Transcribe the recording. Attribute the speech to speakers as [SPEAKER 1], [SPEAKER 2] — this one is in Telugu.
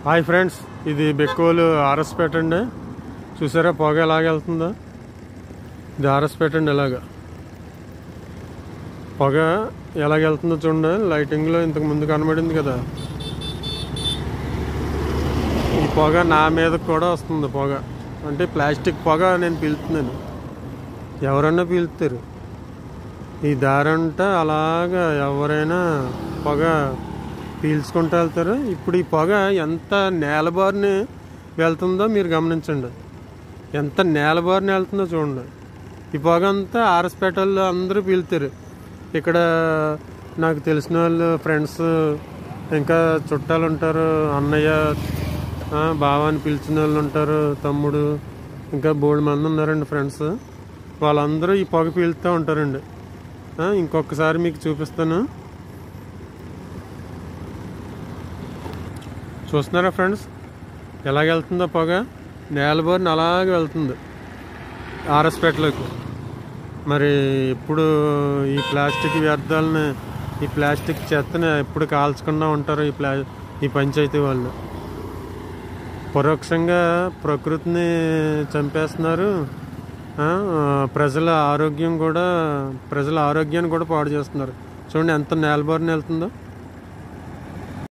[SPEAKER 1] హాయ్ ఫ్రెండ్స్, ఇది బెక్కోలు ఆర్ఎస్పేట అండి. చూసారా పొగ ఎలాగ వెళ్తుందో? ఇది ఆర్ఎస్పేట అండి. ఇలాగా పొగ ఎలాగ వెళ్తుందో చూడండి. లైటింగ్లో ఇంతకు ముందు కనబడింది కదా, ఈ పొగ నా మీద కూడా వస్తుంది. పొగ అంటే ప్లాస్టిక్ పొగ నేను పీలుతున్నాను. ఎవరన్నా పీలుతారు. ఈ దారంట అలాగా ఎవరైనా పొగ పీల్చుకుంటూ వెళ్తారు. ఇప్పుడు ఈ పొగ ఎంత నేలబారిన వెళ్తుందో మీరు గమనించండి. ఎంత నేలబారిన వెళ్తుందో చూడండి. ఈ పొగ అంతా ఆర్ఎస్పేటల్లో అందరూ పీలుతారు. ఇక్కడ నాకు తెలిసిన వాళ్ళు, ఫ్రెండ్స్, ఇంకా చుట్టాలు ఉంటారు. అన్నయ్య, బావ అని పిలిచిన వాళ్ళు ఉంటారు, తమ్ముడు, ఇంకా బోల్డ్ మంది ఉన్నారండి ఫ్రెండ్స్. వాళ్ళందరూ ఈ పొగ పీలుతూ ఉంటారండి. ఇంకొకసారి మీకు చూపిస్తాను. చూస్తున్నారా ఫ్రెండ్స్, ఎలాగెళ్తుందో పొగ? నేలబోరిని అలాగే వెళ్తుంది ఆర్ఎస్పేటలోకి. మరి ఎప్పుడు ఈ ప్లాస్టిక్ వ్యర్థాలని, ఈ ప్లాస్టిక్ చెత్తని ఎప్పుడు కాల్చకుండా ఉంటారు ఈ పంచాయతీ వాళ్ళు? పరోక్షంగా ప్రకృతిని చంపేస్తున్నారు. ప్రజల ఆరోగ్యాన్ని కూడా పాడు చేస్తున్నారు. చూడండి ఎంత నేలబారిన వెళ్తుందో.